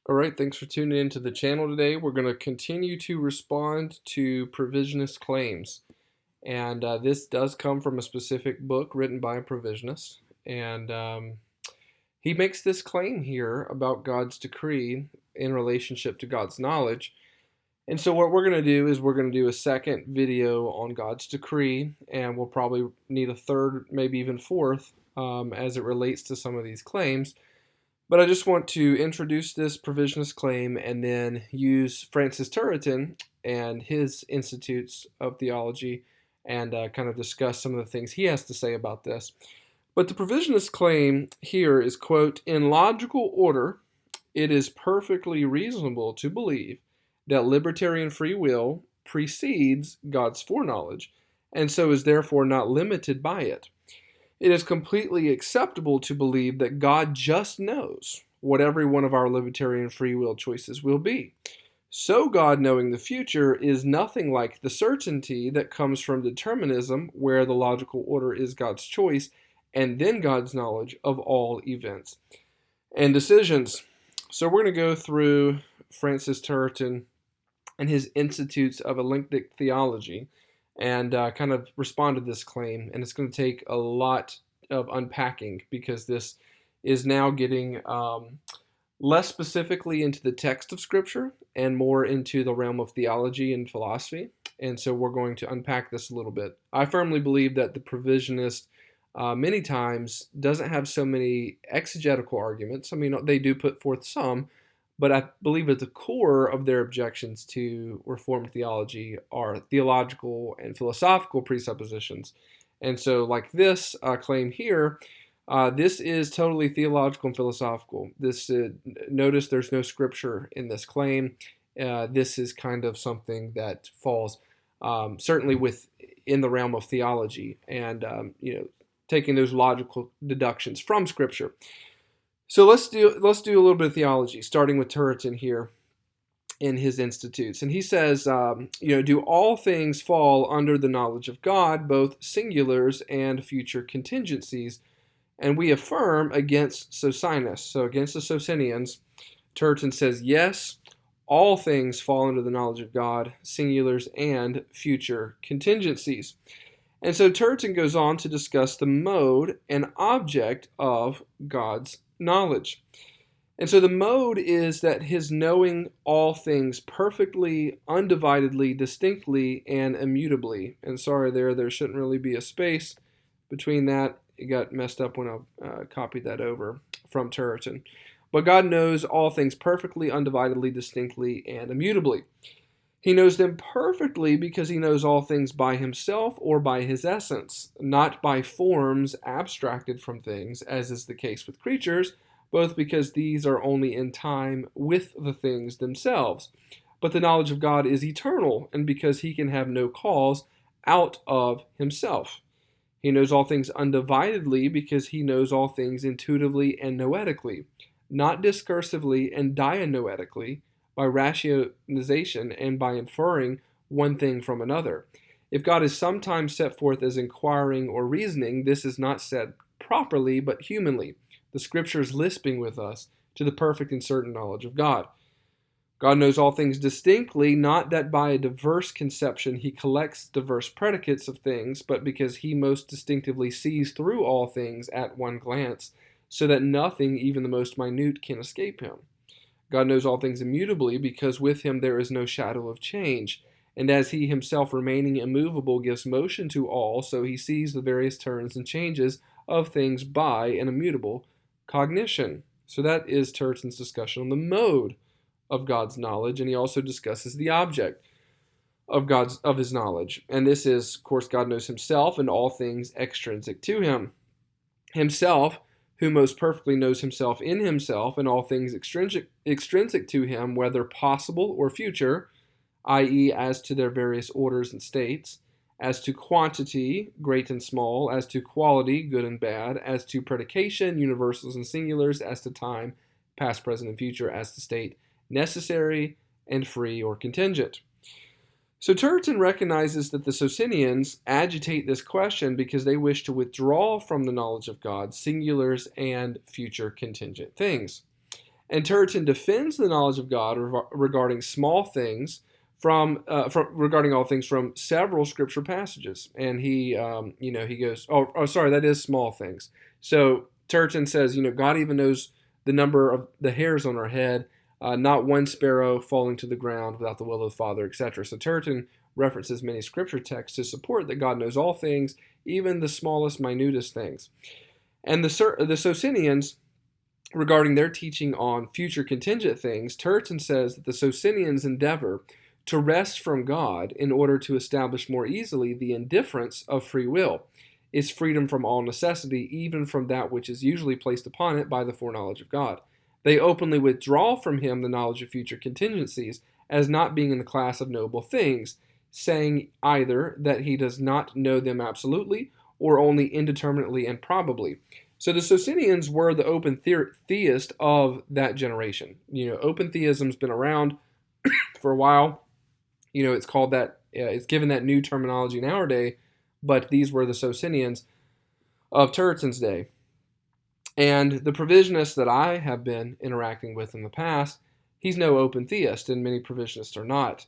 All right, thanks for tuning into the channel today. We're going to continue to respond to provisionist claims. And this does come from a specific book written by a provisionist. And he makes this claim here about God's decree in relationship to God's knowledge. And so what we're going to do is we're going to do a second video on God's decree, and we'll probably need a third, maybe even fourth, as it relates to some of these claims. But I just want to introduce this provisionist claim and then use Francis Turretin and his Institutes of Theology and kind of discuss some of the things he has to say about this. But the provisionist claim here is, quote, "In logical order, it is perfectly reasonable to believe that libertarian free will precedes God's foreknowledge, and so is therefore not limited by it. It is completely acceptable to believe that God just knows what every one of our libertarian free will choices will be. So God knowing the future is nothing like the certainty that comes from determinism, where the logical order is God's choice, and then God's knowledge of all events and decisions." So we're going to go through Francis Turretin and his Institutes of Elliptic Theology and kind of respond to this claim. And it's going to take a lot of unpacking because this is now getting less specifically into the text of Scripture and more into the realm of theology and philosophy. And so we're going to unpack this a little bit. I firmly believe that the provisionist many times doesn't have so many exegetical arguments. I mean, they do put forth some, but I believe at the core of their objections to Reformed theology are theological and philosophical presuppositions. And so like this claim here, this is totally theological and philosophical. Notice there's no scripture in this claim. This is kind of something that falls certainly within the realm of theology and taking those logical deductions from scripture. So let's do a little bit of theology, starting with Turretin here in his Institutes. And he says, do all things fall under the knowledge of God, both singulars and future contingencies? And we affirm against Socinus, so against the Socinians, Turretin says, yes, all things fall under the knowledge of God, singulars and future contingencies. And so Turretin goes on to discuss the mode and object of God's knowledge. And so the mode is that his knowing all things perfectly, undividedly, distinctly, and immutably. And sorry there shouldn't really be a space between that. It got messed up when I copied that over from Turretin. But God knows all things perfectly, undividedly, distinctly, and immutably. He knows them perfectly because he knows all things by himself or by his essence, not by forms abstracted from things, as is the case with creatures, both because these are only in time with the things themselves. But the knowledge of God is eternal, and because he can have no cause out of himself. He knows all things undividedly because he knows all things intuitively and noetically, not discursively and dianoetically, by rationalization and by inferring one thing from another. If God is sometimes set forth as inquiring or reasoning, this is not said properly but humanly, the Scriptures lisping with us to the perfect and certain knowledge of God. God knows all things distinctly, not that by a diverse conception he collects diverse predicates of things, but because he most distinctively sees through all things at one glance, so that nothing, even the most minute, can escape him. God knows all things immutably, because with him there is no shadow of change. And as he himself remaining immovable gives motion to all, so he sees the various turns and changes of things by an immutable cognition. So that is Turretin's discussion on the mode of God's knowledge, and he also discusses the object of his knowledge. And this is, of course, God knows himself and all things extrinsic to him. Himself, who most perfectly knows himself in himself and all things extrinsic to him, whether possible or future, i.e., as to their various orders and states, as to quantity, great and small, as to quality, good and bad, as to predication, universals and singulars, as to time, past, present, and future, as to state, necessary and free or contingent. So Turretin recognizes that the Socinians agitate this question because they wish to withdraw from the knowledge of God singulars and future contingent things. And Turretin defends the knowledge of God regarding small things regarding all things from several scripture passages. And he goes, sorry, that is small things. So Turretin says, God even knows the number of the hairs on our head, not one sparrow falling to the ground without the will of the Father, etc. So Turretin references many scripture texts to support that God knows all things, even the smallest, minutest things. And the Socinians, regarding their teaching on future contingent things, Turretin says that the Socinians endeavor to wrest from God in order to establish more easily the indifference of free will, its freedom from all necessity, even from that which is usually placed upon it by the foreknowledge of God. They openly withdraw from him the knowledge of future contingencies as not being in the class of knowable things, saying either that he does not know them absolutely or only indeterminately and probably. So the Socinians were the open theist of that generation. Open theism's been around for a while. It's called that. It's given that new terminology in our day, but these were the Socinians of Turretin's day. And the Provisionists that I have been interacting with in the past, he's no open theist, and many Provisionists are not.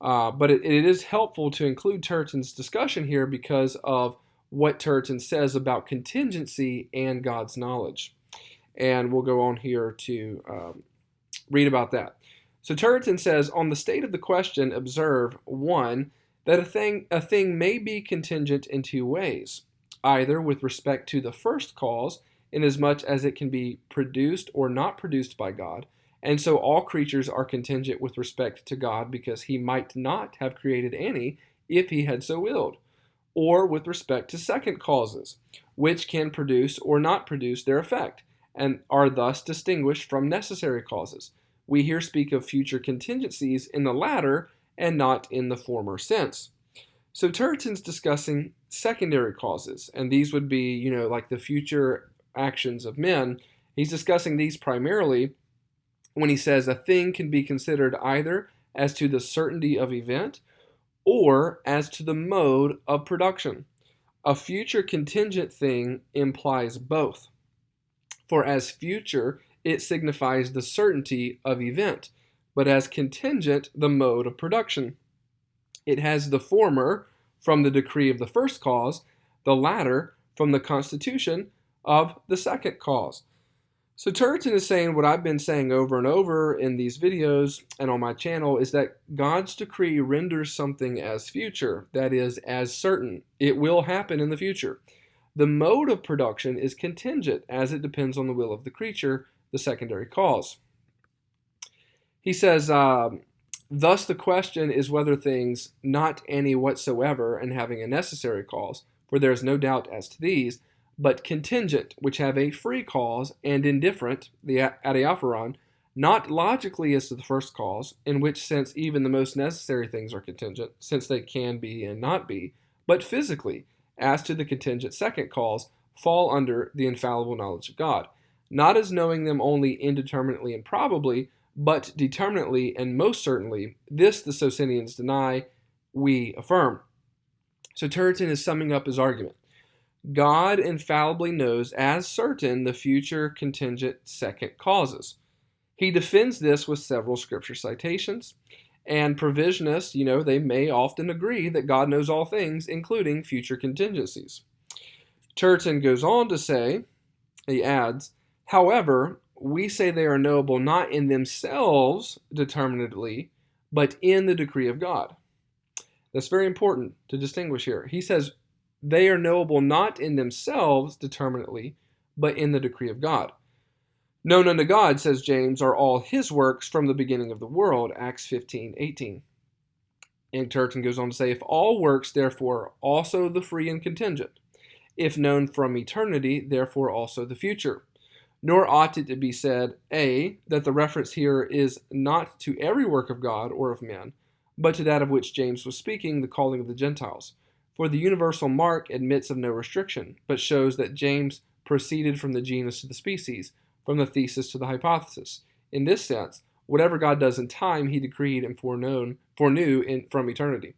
But it is helpful to include Turretin's discussion here because of what Turretin says about contingency and God's knowledge. And we'll go on here to read about that. So Turretin says, on the state of the question, observe, 1, that a thing may be contingent in two ways, either with respect to the first cause, inasmuch as it can be produced or not produced by God, and so all creatures are contingent with respect to God because he might not have created any if he had so willed, or with respect to second causes, which can produce or not produce their effect, and are thus distinguished from necessary causes. We here speak of future contingencies in the latter and not in the former sense. So Turretin's discussing secondary causes, and these would be, like the future actions of men. He's discussing these primarily when he says a thing can be considered either as to the certainty of event or as to the mode of production. A future contingent thing implies both. For as future, it signifies the certainty of event, but as contingent, the mode of production. It has the former from the decree of the first cause, the latter from the constitution of the second cause. So Turretin is saying what I've been saying over and over in these videos and on my channel is that God's decree renders something as future, that is, as certain. It will happen in the future. The mode of production is contingent as it depends on the will of the creature, the secondary cause. He says, thus the question is whether things not any whatsoever and having a necessary cause, for there is no doubt as to these, but contingent, which have a free cause, and indifferent, the adiaphoron, not logically as to the first cause, in which sense even the most necessary things are contingent, since they can be and not be, but physically, as to the contingent second cause, fall under the infallible knowledge of God, not as knowing them only indeterminately and probably, but determinately and most certainly. This the Socinians deny, we affirm. So Turretin is summing up his argument. God infallibly knows as certain the future contingent second causes. He defends this with several scripture citations, and provisionists, they may often agree that God knows all things, including future contingencies. Turretin goes on to say, he adds, however, we say they are knowable not in themselves determinately, but in the decree of God. That's very important to distinguish here. He says, they are knowable not in themselves determinately, but in the decree of God. Known unto God, says James, are all his works from the beginning of the world, Acts 15:18. And Turretin goes on to say, if all works, therefore, also the free and contingent, if known from eternity, therefore also the future. Nor ought it to be said, A, that the reference here is not to every work of God or of men, but to that of which James was speaking, the calling of the Gentiles. For the universal mark admits of no restriction, but shows that James proceeded from the genus to the species, from the thesis to the hypothesis. In this sense, whatever God does in time, he decreed and foreknew from eternity.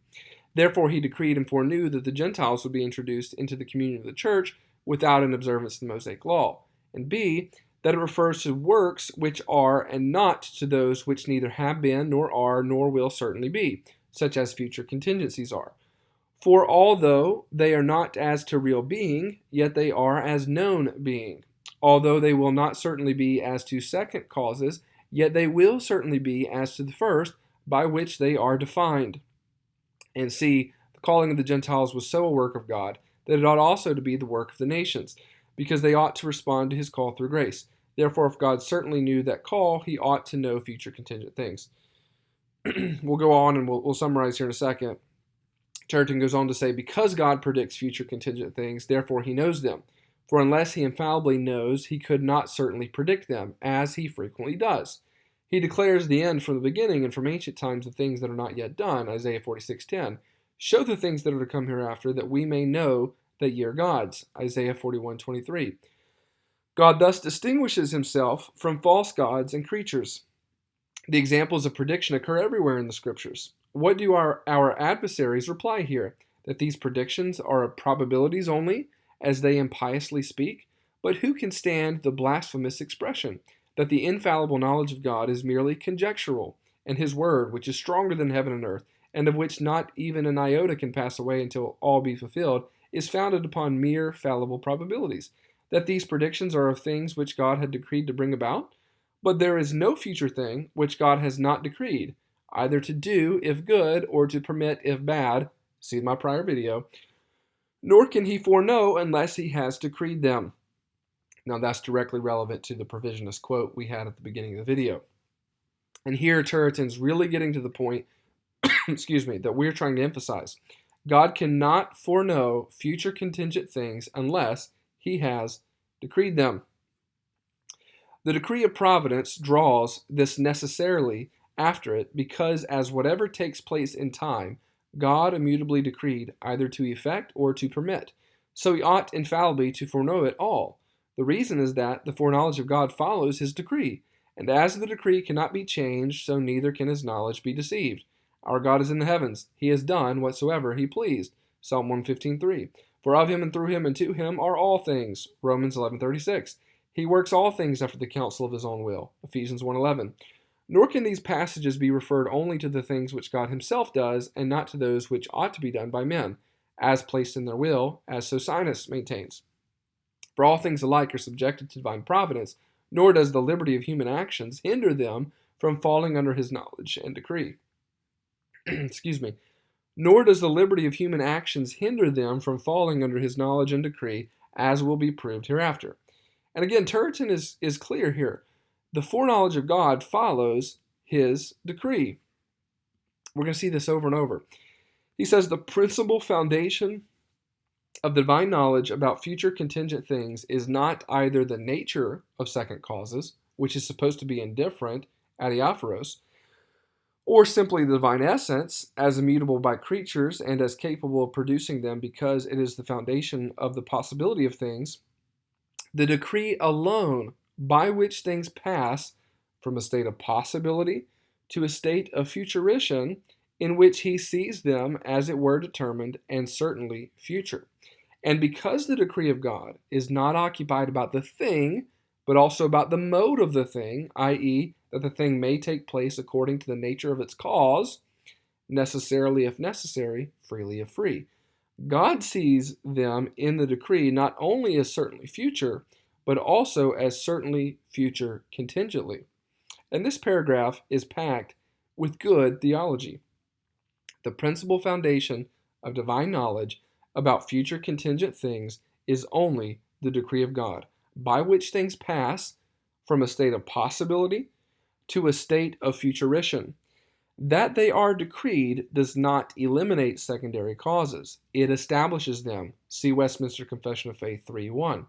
Therefore, he decreed and foreknew that the Gentiles would be introduced into the communion of the church without an observance of the Mosaic law. And B, that it refers to works which are and not to those which neither have been nor are nor will certainly be, such as future contingencies are. For although they are not as to real being, yet they are as known being. Although they will not certainly be as to second causes, yet they will certainly be as to the first, by which they are defined. And see, the calling of the Gentiles was so a work of God, that it ought also to be the work of the nations, because they ought to respond to his call through grace. Therefore, if God certainly knew that call, he ought to know future contingent things. We'll go on and we'll summarize here in a second. Turretin goes on to say, because God predicts future contingent things, therefore he knows them. For unless he infallibly knows, he could not certainly predict them, as he frequently does. He declares the end from the beginning and from ancient times of things that are not yet done, Isaiah 46:10. Show the things that are to come hereafter, that we may know that ye are gods, Isaiah 41:23. God thus distinguishes himself from false gods and creatures. The examples of prediction occur everywhere in the Scriptures. What do our adversaries reply here? That these predictions are probabilities only, as they impiously speak? But who can stand the blasphemous expression that the infallible knowledge of God is merely conjectural, and his word, which is stronger than heaven and earth, and of which not even an iota can pass away until all be fulfilled, is founded upon mere fallible probabilities? That these predictions are of things which God had decreed to bring about? But there is no future thing which God has not decreed, either to do if good or to permit if bad, see my prior video, nor can he foreknow unless he has decreed them. Now that's directly relevant to the provisionist quote we had at the beginning of the video. And here Turretin's really getting to the point, that we're trying to emphasize. God cannot foreknow future contingent things unless he has decreed them. The decree of providence draws this necessarily after it, because as whatever takes place in time, God immutably decreed either to effect or to permit. So he ought infallibly to foreknow it all. The reason is that the foreknowledge of God follows his decree, and as the decree cannot be changed, so neither can his knowledge be deceived. Our God is in the heavens. He has done whatsoever he pleased. Psalm 115:3. For of him and through him and to him are all things. Romans 11:36. He works all things after the counsel of his own will. Ephesians 1:11. Nor can these passages be referred only to the things which God himself does, and not to those which ought to be done by men, as placed in their will, as Socinus maintains. For all things alike are subjected to divine providence, nor does the liberty of human actions hinder them from falling under his knowledge and decree. Nor does the liberty of human actions hinder them from falling under his knowledge and decree, as will be proved hereafter. And again, Turretin is clear here. The foreknowledge of God follows his decree. We're going to see this over and over. He says the principal foundation of the divine knowledge about future contingent things is not either the nature of second causes, which is supposed to be indifferent, adiaphoros, or simply the divine essence, as immutable by creatures and as capable of producing them because it is the foundation of the possibility of things. The decree alone by which things pass from a state of possibility to a state of futurition, in which he sees them as it were determined and certainly future. And because the decree of God is not occupied about the thing, but also about the mode of the thing, i.e., that the thing may take place according to the nature of its cause, necessarily if necessary, freely if free. God sees them in the decree not only as certainly future, but also as certainly future contingently. And this paragraph is packed with good theology. The principal foundation of divine knowledge about future contingent things is only the decree of God, by which things pass from a state of possibility to a state of futurition. That they are decreed does not eliminate secondary causes. It establishes them. See Westminster Confession of Faith 3:1.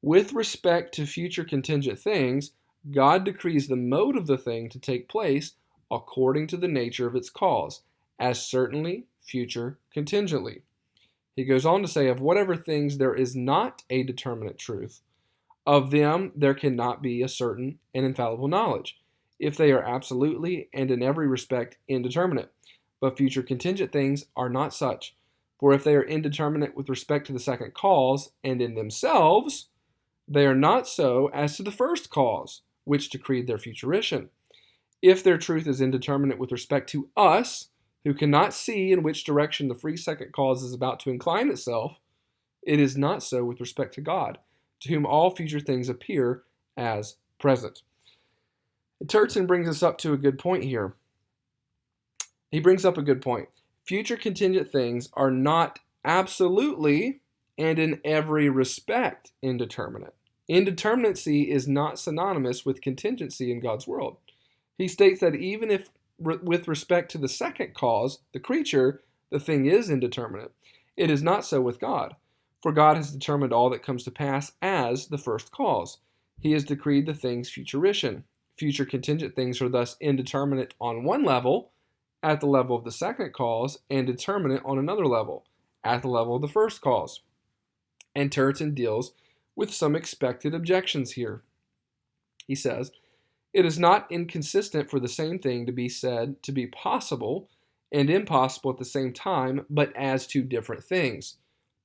With respect to future contingent things, God decrees the mode of the thing to take place according to the nature of its cause, as certainly future contingently. He goes on to say, of whatever things there is not a determinate truth, of them there cannot be a certain and infallible knowledge, if they are absolutely and in every respect indeterminate. But future contingent things are not such. For if they are indeterminate with respect to the second cause, and in themselves, They are not so as to the first cause, which decreed their futurition. If their truth is indeterminate with respect to us, who cannot see in which direction the free second cause is about to incline itself, it is not so with respect to God, to whom all future things appear as present. Turretin brings us up to a good point here. He brings up a good point. Future contingent things are not absolutely and in every respect indeterminate. Indeterminacy is not synonymous with contingency in God's world. He states that even if, with respect to the second cause, the creature, the thing is indeterminate, it is not so with God. For God has determined all that comes to pass as the first cause. He has decreed the thing's futurition. Future contingent things are thus indeterminate on one level, at the level of the second cause, and determinate on another level, at the level of the first cause. And Turretin deals with some expected objections here. He says, it is not inconsistent for the same thing to be said to be possible and impossible at the same time, but as two different things.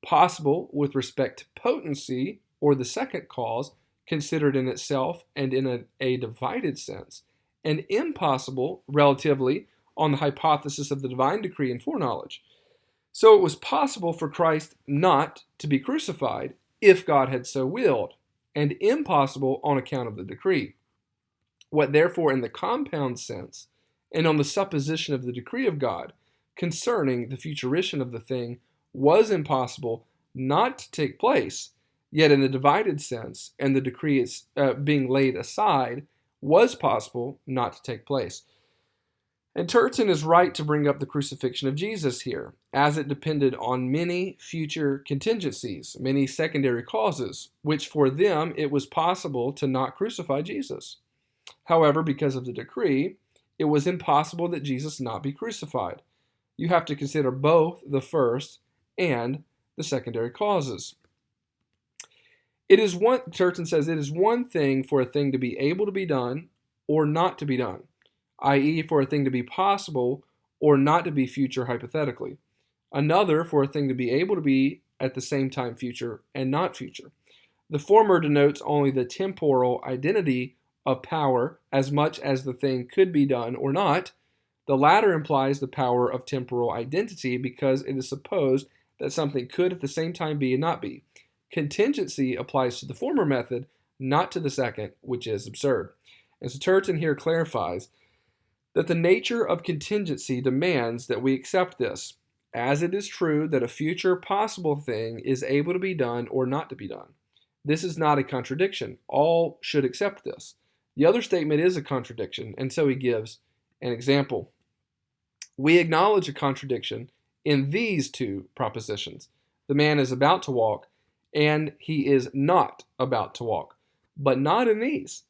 Possible with respect to potency, or the second cause, considered in itself and in a divided sense, and impossible relatively on the hypothesis of the divine decree and foreknowledge. So it was possible for Christ not to be crucified if God had so willed, and impossible on account of the decree. What therefore in the compound sense, and on the supposition of the decree of God, concerning the futurition of the thing, was impossible not to take place, yet in the divided sense, and the decree is being laid aside, was possible not to take place. And Turretin is right to bring up the crucifixion of Jesus here, as it depended on many future contingencies, many secondary causes, which for them it was possible to not crucify Jesus. However, because of the decree, it was impossible that Jesus not be crucified. You have to consider both the first and the secondary causes. Turretin says, it is one thing for a thing to be able to be done or not to be done, i.e. for a thing to be possible or not to be future hypothetically. Another for a thing to be able to be at the same time future and not future. The former denotes only the temporal identity of power as much as the thing could be done or not. The latter implies the power of temporal identity because it is supposed that something could at the same time be and not be. Contingency applies to the former method, not to the second, which is absurd. And so Turretin here clarifies that the nature of contingency demands that we accept this, as it is true that a future possible thing is able to be done or not to be done. This is not a contradiction. All should accept this. The other statement is a contradiction, and so he gives an example. We acknowledge a contradiction in these two propositions. The man is about to walk, and he is not about to walk, but not in these.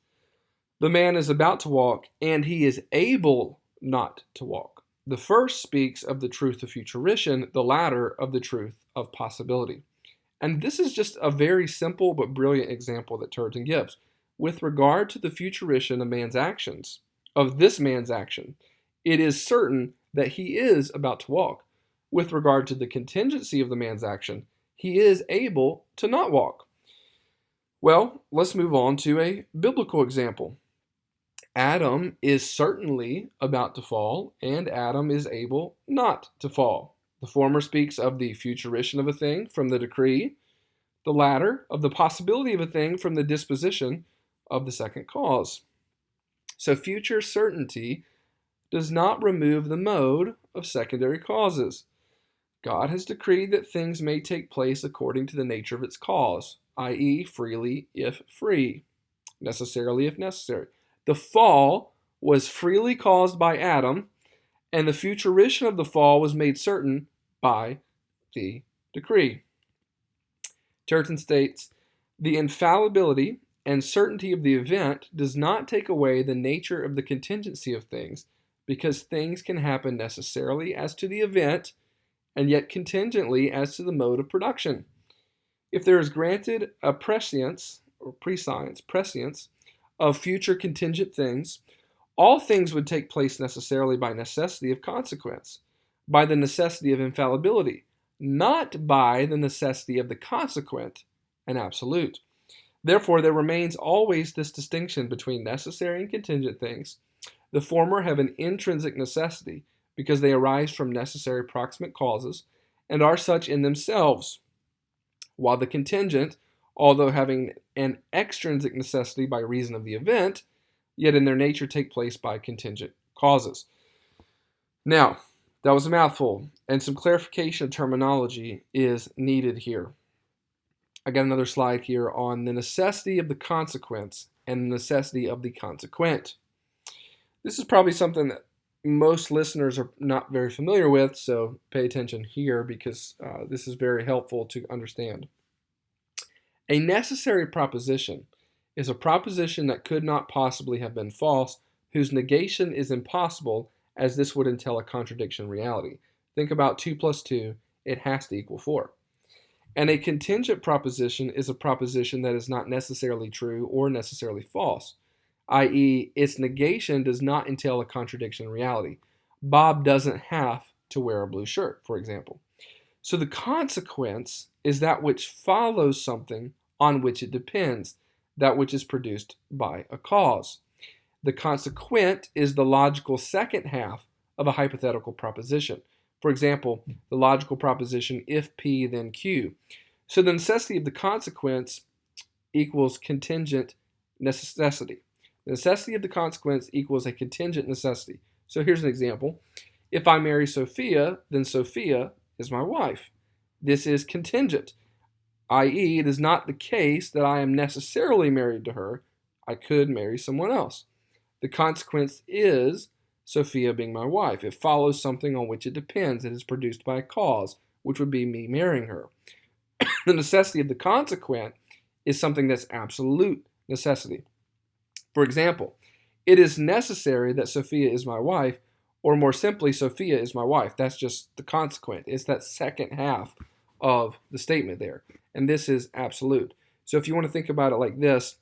The man is about to walk, and he is able not to walk. The first speaks of the truth of futurition, the latter of the truth of possibility. And this is just a very simple but brilliant example that Turretin gives. With regard to the futurition of man's actions, of this man's action, it is certain that he is about to walk. With regard to the contingency of the man's action, he is able to not walk. Well, let's move on to a biblical example. Adam is certainly about to fall, and Adam is able not to fall. The former speaks of the futurition of a thing from the decree, the latter of the possibility of a thing from the disposition of the second cause. So future certainty does not remove the mode of secondary causes. God has decreed that things may take place according to the nature of its cause, i.e., freely if free, necessarily if necessary. The fall was freely caused by Adam, and the futurition of the fall was made certain by the decree. Turretin states, the infallibility and certainty of the event does not take away the nature of the contingency of things, because things can happen necessarily as to the event, and yet contingently as to the mode of production. If there is granted a prescience of future contingent things, all things would take place necessarily by necessity of consequence, by the necessity of infallibility, not by the necessity of the consequent and absolute. Therefore, there remains always this distinction between necessary and contingent things. The former have an intrinsic necessity because they arise from necessary proximate causes and are such in themselves, while the contingent, although having an extrinsic necessity by reason of the event, yet in their nature take place by contingent causes. Now, that was a mouthful, and some clarification of terminology is needed here. I got another slide here on the necessity of the consequence and the necessity of the consequent. This is probably something that most listeners are not very familiar with, so pay attention here because this is very helpful to understand. A necessary proposition is a proposition that could not possibly have been false, whose negation is impossible, as this would entail a contradiction in reality. Think about 2 plus 2, it has to equal 4. And a contingent proposition is a proposition that is not necessarily true or necessarily false, i.e., its negation does not entail a contradiction in reality. Bob doesn't have to wear a blue shirt, for example. So the consequence is that which follows something on which it depends, that which is produced by a cause. The consequent is the logical second half of a hypothetical proposition. For example, the logical proposition, if P, then Q. So the necessity of the consequence equals contingent necessity. The necessity of the consequence equals a contingent necessity. So here's an example. If I marry Sophia, then Sophia is my wife. This is contingent, i.e., it is not the case that I am necessarily married to her. I could marry someone else. The consequence is Sophia being my wife. It follows something on which it depends. It is produced by a cause, which would be me marrying her. The necessity of the consequent is something that's absolute necessity. For example, it is necessary that Sophia is my wife, or more simply, Sophia is my wife. That's just the consequent. It's that second half of the statement there. And this is absolute. So if you want to think about it like this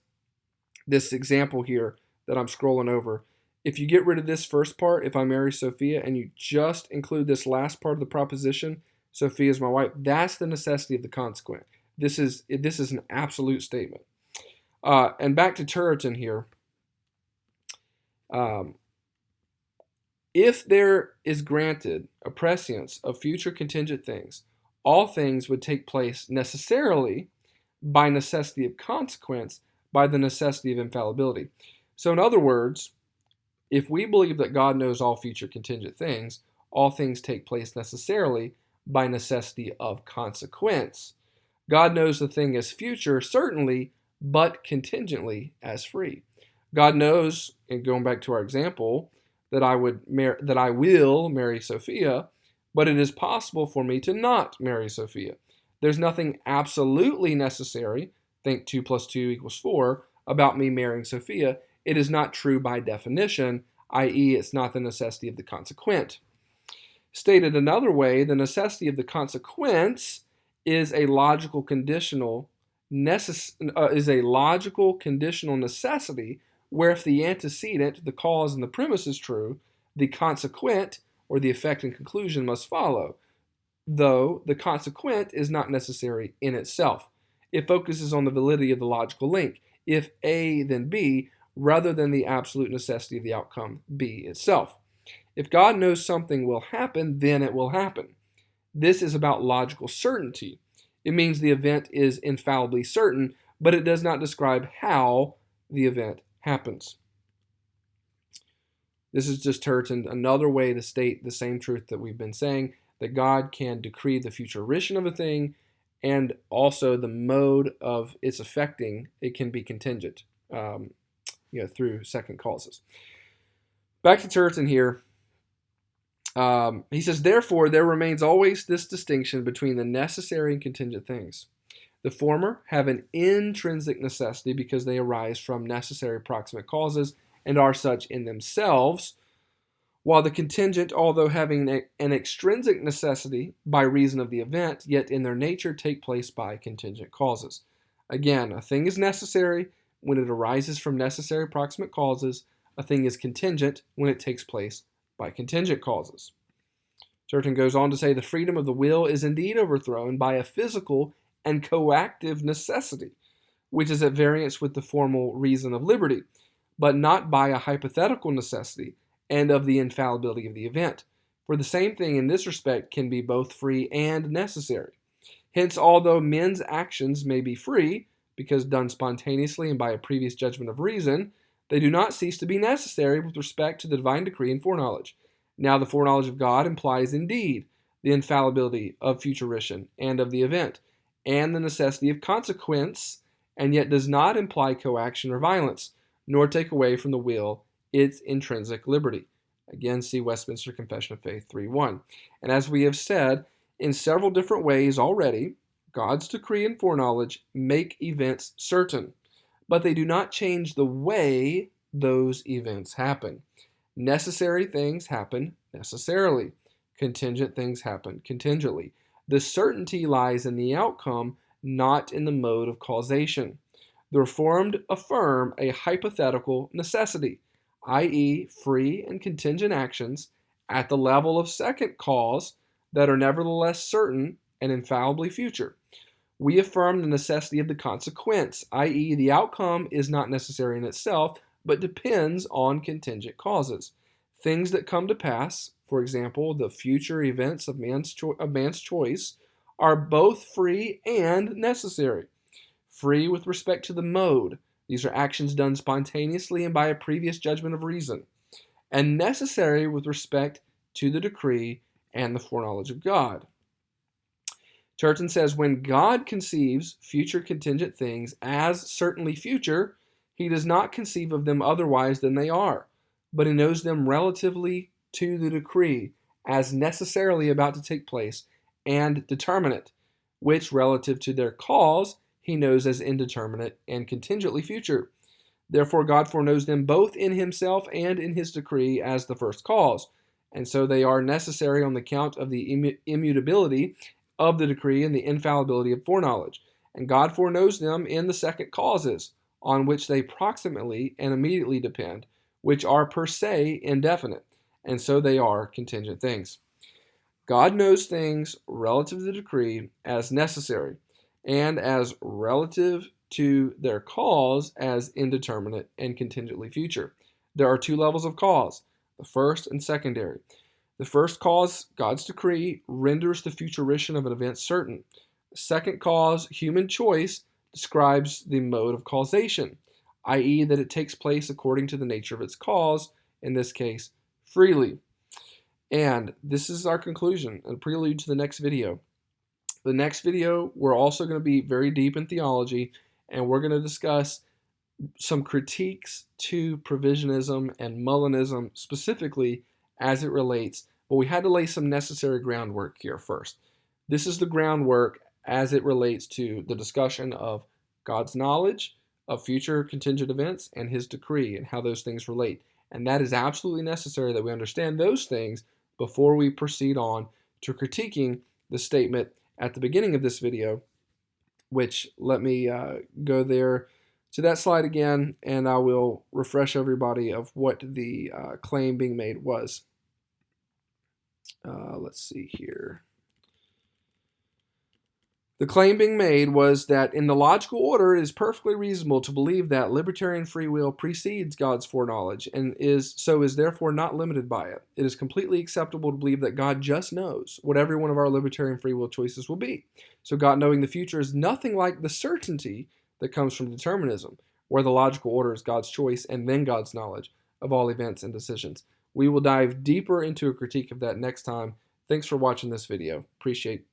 example here that I'm scrolling over, if you get rid of this first part, if I marry Sophia, and you just include this last part of the proposition, Sophia is my wife, that's the necessity of the consequent. This is an absolute statement. And back to Turretin here. If there is granted a prescience of future contingent things, all things would take place necessarily by necessity of consequence, by the necessity of infallibility. So in other words, if we believe that God knows all future contingent things, all things take place necessarily by necessity of consequence. God knows the thing as future, certainly, but contingently as free. God knows, and going back to our example, that I will marry Sophia, but it is possible for me to not marry Sophia. There's nothing absolutely necessary, think 2 plus 2 equals 4, about me marrying Sophia. It is not true by definition, i.e., it's not the necessity of the consequent. Stated another way, the necessity of the consequence is a logical conditional necessity, where if the antecedent, the cause, and the premise is true, the consequent, or the effect and conclusion, must follow, though the consequent is not necessary in itself. It focuses on the validity of the logical link, if A, then B, rather than the absolute necessity of the outcome, B itself. If God knows something will happen, then it will happen. This is about logical certainty. It means the event is infallibly certain, but it does not describe how the event happens. This is just Turretin, another way to state the same truth that we've been saying, that God can decree the future fruition of a thing, and also the mode of its affecting, it can be contingent, through second causes. Back to Turretin here. He says, therefore, there remains always this distinction between the necessary and contingent things. The former have an intrinsic necessity because they arise from necessary proximate causes and are such in themselves, while the contingent, although having an extrinsic necessity by reason of the event, yet in their nature take place by contingent causes. Again, a thing is necessary when it arises from necessary proximate causes. A thing is contingent when it takes place by contingent causes. Turretin goes on to say the freedom of the will is indeed overthrown by a physical and coactive necessity. which is at variance with the formal reason of liberty, but not by a hypothetical necessity and of the infallibility of the event. For the same thing in this respect can be both free and necessary. Hence, although men's actions may be free, because done spontaneously and by a previous judgment of reason, they do not cease to be necessary with respect to the divine decree and foreknowledge. Now, the foreknowledge of God implies indeed the infallibility of futurition and of the event, and the necessity of consequence, and yet does not imply coaction or violence, nor take away from the will its intrinsic liberty. Again, see Westminster Confession of Faith 3:1. And as we have said, in several different ways already, God's decree and foreknowledge make events certain, but they do not change the way those events happen. Necessary things happen necessarily. Contingent things happen contingently. The certainty lies in the outcome, not in the mode of causation. The Reformed affirm a hypothetical necessity, i.e., free and contingent actions at the level of second cause that are nevertheless certain and infallibly future. We affirm the necessity of the consequence, i.e., the outcome is not necessary in itself, but depends on contingent causes. Things that come to pass, for example, the future events of man's choice, are both free and necessary. Free with respect to the mode. These are actions done spontaneously and by a previous judgment of reason. And necessary with respect to the decree and the foreknowledge of God. Turretin says, when God conceives future contingent things as certainly future, he does not conceive of them otherwise than they are, but he knows them relatively to the decree as necessarily about to take place and determinate, which relative to their cause he knows as indeterminate and contingently future. Therefore God foreknows them both in himself and in his decree as the first cause, and so they are necessary on the account of the immutability of the decree and the infallibility of foreknowledge. And God foreknows them in the second causes, on which they proximately and immediately depend, which are per se indefinite, and so they are contingent things. God knows things relative to the decree as necessary, and as relative to their cause as indeterminate and contingently future. There are two levels of cause, the first and secondary. The first cause, God's decree, renders the futurition of an event certain. The second cause, human choice, describes the mode of causation, i.e., that it takes place according to the nature of its cause, in this case, freely. And this is our conclusion, a prelude to the next video. The next video, we're also going to be very deep in theology, and we're going to discuss some critiques to provisionism and Mullinism specifically as it relates, but we had to lay some necessary groundwork here first. This is the groundwork as it relates to the discussion of God's knowledge of future contingent events and his decree and how those things relate. And that is absolutely necessary that we understand those things before we proceed on to critiquing the statement at the beginning of this video, which let me go there to that slide again, and I will refresh everybody of what the claim being made was. Let's see here. The claim being made was that in the logical order, it is perfectly reasonable to believe that libertarian free will precedes God's foreknowledge and is therefore not limited by it. It is completely acceptable to believe that God just knows what every one of our libertarian free will choices will be. So God knowing the future is nothing like the certainty that comes from determinism, where the logical order is God's choice and then God's knowledge of all events and decisions. We will dive deeper into a critique of that next time. Thanks for watching this video. Appreciate